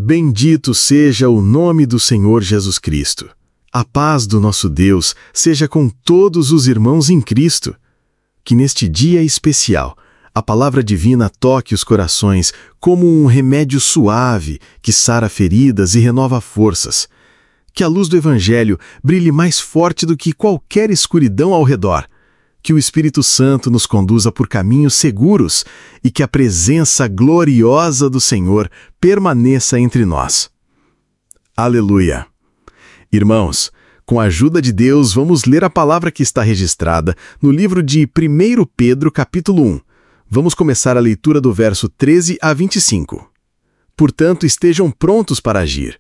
Bendito seja o nome do Senhor Jesus Cristo. A paz do nosso Deus seja com todos os irmãos em Cristo. Que neste dia especial, a palavra divina toque os corações como um remédio suave que sara feridas e renova forças. Que a luz do Evangelho brilhe mais forte do que qualquer escuridão ao redor. Que o Espírito Santo nos conduza por caminhos seguros e que a presença gloriosa do Senhor permaneça entre nós. Aleluia! Irmãos, com a ajuda de Deus, vamos ler a palavra que está registrada no livro de 1 Pedro, capítulo 1. Vamos começar a leitura do verso 13 a 25. Portanto, estejam prontos para agir.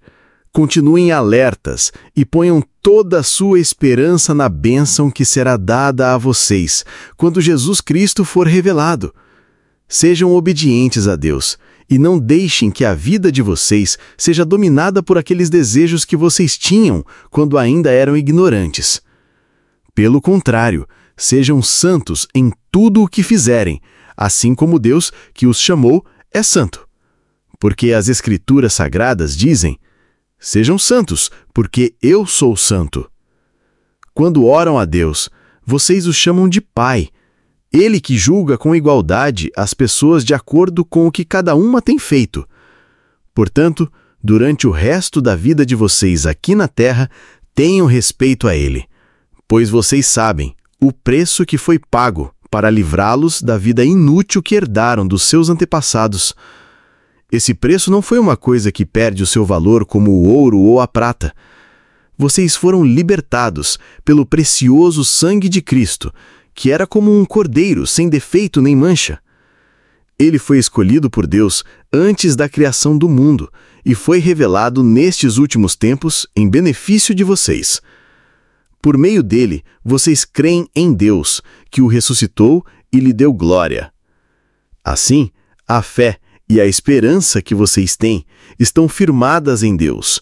Continuem alertas e ponham toda a sua esperança na bênção que será dada a vocês quando Jesus Cristo for revelado. Sejam obedientes a Deus e não deixem que a vida de vocês seja dominada por aqueles desejos que vocês tinham quando ainda eram ignorantes. Pelo contrário, sejam santos em tudo o que fizerem, assim como Deus, que os chamou, é santo. Porque as Escrituras Sagradas dizem: sejam santos, porque eu sou santo. Quando oram a Deus, vocês o chamam de Pai. Ele que julga com igualdade as pessoas de acordo com o que cada uma tem feito. Portanto, durante o resto da vida de vocês aqui na terra, tenham respeito a Ele, pois vocês sabem o preço que foi pago para livrá-los da vida inútil que herdaram dos seus antepassados. Esse preço não foi uma coisa que perde o seu valor como o ouro ou a prata. Vocês foram libertados pelo precioso sangue de Cristo, que era como um cordeiro sem defeito nem mancha. Ele foi escolhido por Deus antes da criação do mundo e foi revelado nestes últimos tempos em benefício de vocês. Por meio dele, vocês creem em Deus, que o ressuscitou e lhe deu glória. Assim, a fé e a esperança que vocês têm estão firmadas em Deus.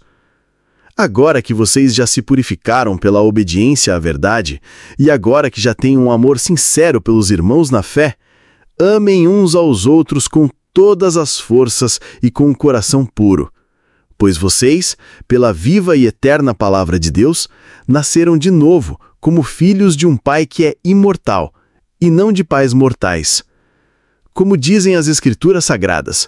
Agora que vocês já se purificaram pela obediência à verdade, e agora que já têm um amor sincero pelos irmãos na fé, amem uns aos outros com todas as forças e com o coração puro. Pois vocês, pela viva e eterna palavra de Deus, nasceram de novo como filhos de um Pai que é imortal, e não de pais mortais. Como dizem as Escrituras Sagradas,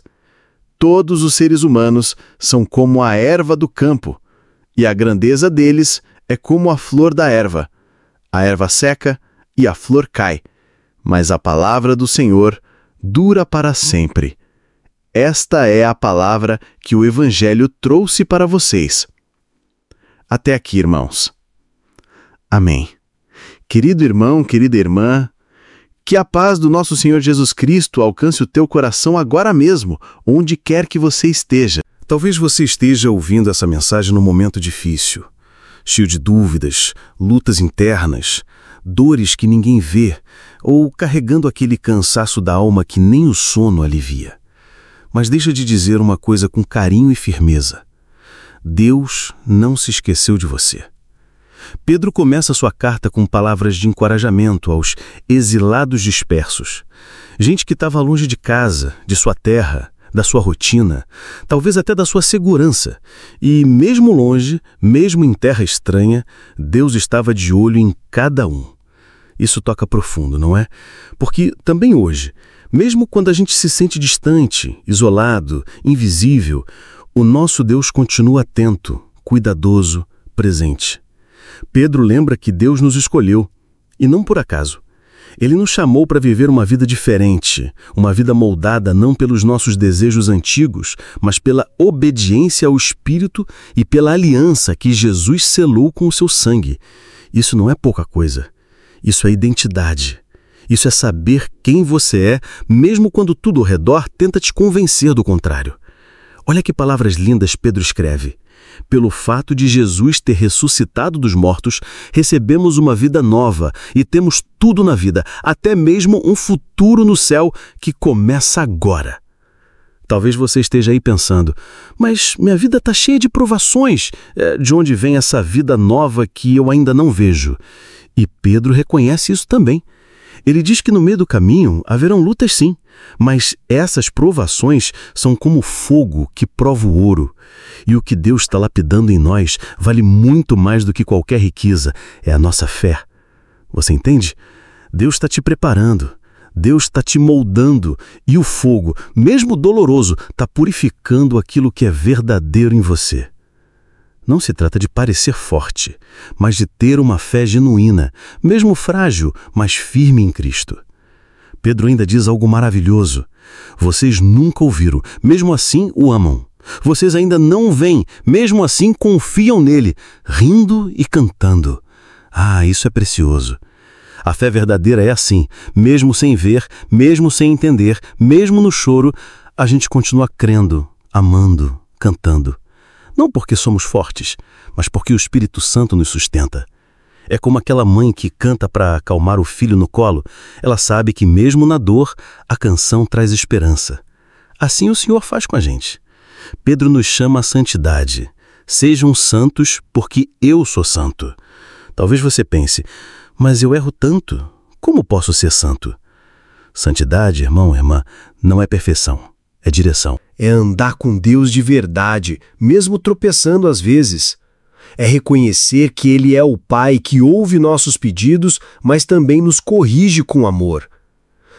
todos os seres humanos são como a erva do campo, e a grandeza deles é como a flor da erva. A erva seca e a flor cai, mas a palavra do Senhor dura para sempre. Esta é a palavra que o Evangelho trouxe para vocês. Até aqui, irmãos. Amém. Querido irmão, querida irmã, que a paz do nosso Senhor Jesus Cristo alcance o teu coração agora mesmo, onde quer que você esteja. Talvez você esteja ouvindo essa mensagem num momento difícil, cheio de dúvidas, lutas internas, dores que ninguém vê, ou carregando aquele cansaço da alma que nem o sono alivia. Mas deixa de dizer uma coisa com carinho e firmeza. Deus não se esqueceu de você. Pedro começa sua carta com palavras de encorajamento aos exilados dispersos. Gente que estava longe de casa, de sua terra, da sua rotina, talvez até da sua segurança. E mesmo longe, mesmo em terra estranha, Deus estava de olho em cada um. Isso toca profundo, não é? Porque também hoje, mesmo quando a gente se sente distante, isolado, invisível, o nosso Deus continua atento, cuidadoso, presente. Pedro lembra que Deus nos escolheu, e não por acaso. Ele nos chamou para viver uma vida diferente, uma vida moldada não pelos nossos desejos antigos, mas pela obediência ao Espírito e pela aliança que Jesus selou com o seu sangue. Isso não é pouca coisa. Isso é identidade. Isso é saber quem você é, mesmo quando tudo ao redor tenta te convencer do contrário. Olha que palavras lindas Pedro escreve. Pelo fato de Jesus ter ressuscitado dos mortos, recebemos uma vida nova e temos tudo na vida, até mesmo um futuro no céu que começa agora. Talvez você esteja aí pensando, mas minha vida está cheia de provações. De onde vem essa vida nova que eu ainda não vejo? E Pedro reconhece isso também. Ele diz que no meio do caminho haverão lutas sim, mas essas provações são como fogo que prova o ouro. E o que Deus está lapidando em nós vale muito mais do que qualquer riqueza, é a nossa fé. Você entende? Deus está te preparando, Deus está te moldando e o fogo, mesmo doloroso, está purificando aquilo que é verdadeiro em você. Não se trata de parecer forte, mas de ter uma fé genuína, mesmo frágil, mas firme em Cristo. Pedro ainda diz algo maravilhoso. Vocês nunca ouviram, mesmo assim o amam. Vocês ainda não veem, mesmo assim confiam nele, rindo e cantando. Ah, isso é precioso. A fé verdadeira é assim, mesmo sem ver, mesmo sem entender, mesmo no choro, a gente continua crendo, amando, cantando. Não porque somos fortes, mas porque o Espírito Santo nos sustenta. É como aquela mãe que canta para acalmar o filho no colo. Ela sabe que mesmo na dor, a canção traz esperança. Assim o Senhor faz com a gente. Pedro nos chama à santidade. Sejam santos porque eu sou santo. Talvez você pense, mas eu erro tanto. Como posso ser santo? Santidade, irmão, irmã, não é perfeição, é direção. É andar com Deus de verdade, mesmo tropeçando às vezes. É reconhecer que Ele é o Pai que ouve nossos pedidos, mas também nos corrige com amor.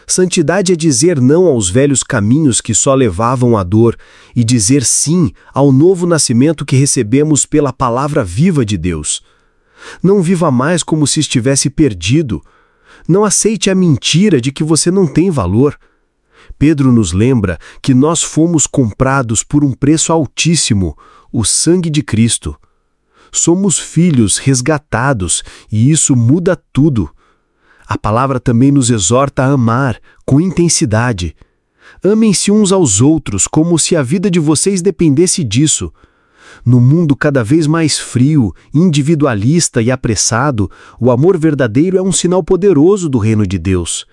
Santidade é dizer não aos velhos caminhos que só levavam à dor e dizer sim ao novo nascimento que recebemos pela palavra viva de Deus. Não viva mais como se estivesse perdido. Não aceite a mentira de que você não tem valor. Pedro nos lembra que nós fomos comprados por um preço altíssimo, o sangue de Cristo. Somos filhos resgatados e isso muda tudo. A palavra também nos exorta a amar com intensidade. Amem-se uns aos outros como se a vida de vocês dependesse disso. No mundo cada vez mais frio, individualista e apressado, o amor verdadeiro é um sinal poderoso do reino de Deus.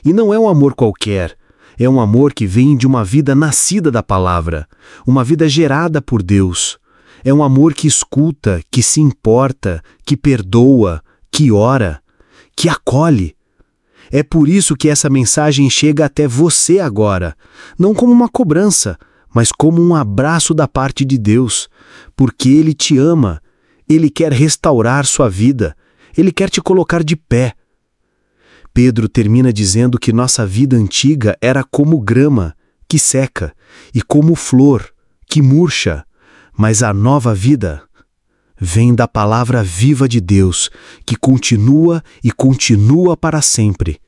E não é um amor qualquer. É um amor que vem de uma vida nascida da palavra, uma vida gerada por Deus. É um amor que escuta, que se importa, que perdoa, que ora, que acolhe. É por isso que essa mensagem chega até você agora, não como uma cobrança, mas como um abraço da parte de Deus, porque Ele te ama, Ele quer restaurar sua vida, Ele quer te colocar de pé. Pedro termina dizendo que nossa vida antiga era como grama, que seca, e como flor, que murcha, mas a nova vida vem da palavra viva de Deus, que continua e continua para sempre.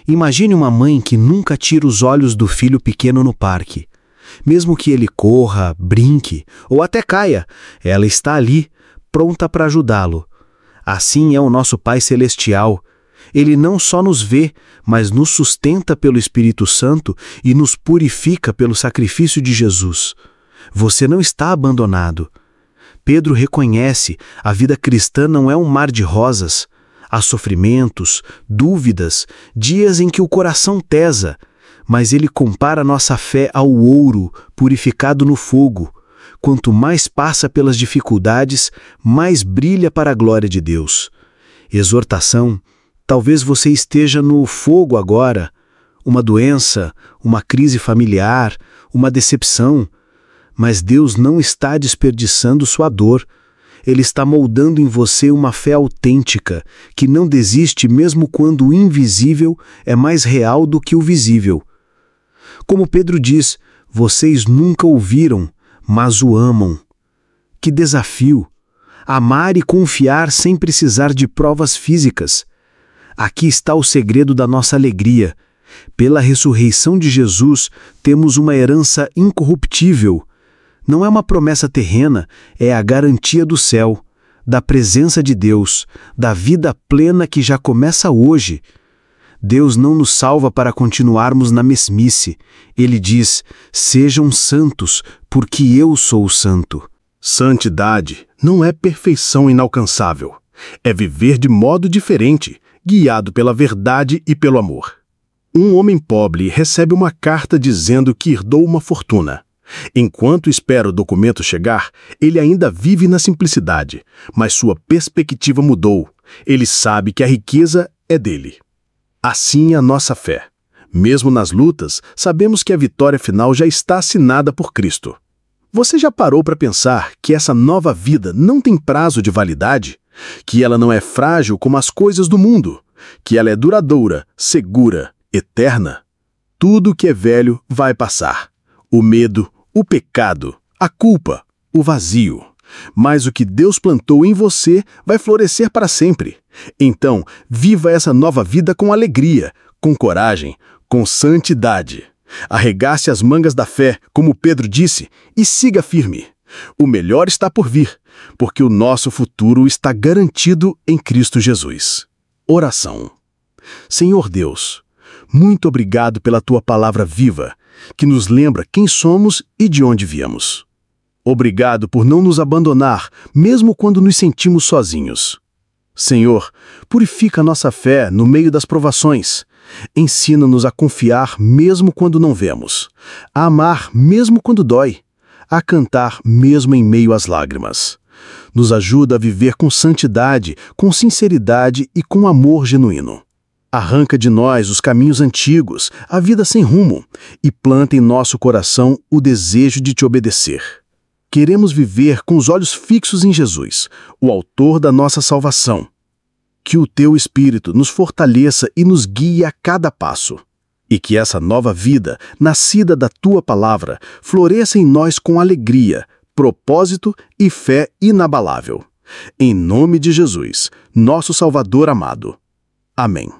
Imagine uma mãe que nunca tira os olhos do filho pequeno no parque. Mesmo que ele corra, brinque ou até caia, ela está ali, pronta para ajudá-lo. Assim é o nosso Pai Celestial. Ele não só nos vê, mas nos sustenta pelo Espírito Santo e nos purifica pelo sacrifício de Jesus. Você não está abandonado. Pedro reconhece, a vida cristã não é um mar de rosas. Há sofrimentos, dúvidas, dias em que o coração pesa, mas ele compara nossa fé ao ouro purificado no fogo. Quanto mais passa pelas dificuldades, mais brilha para a glória de Deus. Exortação. Talvez você esteja no fogo agora, uma doença, uma crise familiar, uma decepção, mas Deus não está desperdiçando sua dor. Ele está moldando em você uma fé autêntica, que não desiste mesmo quando o invisível é mais real do que o visível. Como Pedro diz, vocês nunca o viram, mas o amam. Que desafio! Amar e confiar sem precisar de provas físicas. Aqui está o segredo da nossa alegria. Pela ressurreição de Jesus, temos uma herança incorruptível. Não é uma promessa terrena, é a garantia do céu, da presença de Deus, da vida plena que já começa hoje. Deus não nos salva para continuarmos na mesmice. Ele diz, sejam santos, porque eu sou o santo. Santidade não é perfeição inalcançável. É viver de modo diferente, guiado pela verdade e pelo amor. Um homem pobre recebe uma carta dizendo que herdou uma fortuna. Enquanto espera o documento chegar, ele ainda vive na simplicidade, mas sua perspectiva mudou. Ele sabe que a riqueza é dele. Assim é a nossa fé. Mesmo nas lutas, sabemos que a vitória final já está assinada por Cristo. Você já parou para pensar que essa nova vida não tem prazo de validade? Que ela não é frágil como as coisas do mundo? Que ela é duradoura, segura, eterna? Tudo que é velho vai passar. O medo, o pecado, a culpa, o vazio. Mas o que Deus plantou em você vai florescer para sempre. Então, viva essa nova vida com alegria, com coragem, com santidade. Arregace as mangas da fé, como Pedro disse, e siga firme. O melhor está por vir, porque o nosso futuro está garantido em Cristo Jesus. Oração. Senhor Deus, muito obrigado pela Tua palavra viva, que nos lembra quem somos e de onde viemos. Obrigado por não nos abandonar, mesmo quando nos sentimos sozinhos. Senhor, purifica nossa fé no meio das provações. Ensina-nos a confiar mesmo quando não vemos, a amar mesmo quando dói, a cantar mesmo em meio às lágrimas. Nos ajuda a viver com santidade, com sinceridade e com amor genuíno. Arranca de nós os caminhos antigos, a vida sem rumo, e planta em nosso coração o desejo de te obedecer. Queremos viver com os olhos fixos em Jesus, o autor da nossa salvação. Que o Teu Espírito nos fortaleça e nos guie a cada passo. E que essa nova vida, nascida da Tua palavra, floresça em nós com alegria, propósito e fé inabalável. Em nome de Jesus, nosso Salvador amado. Amém.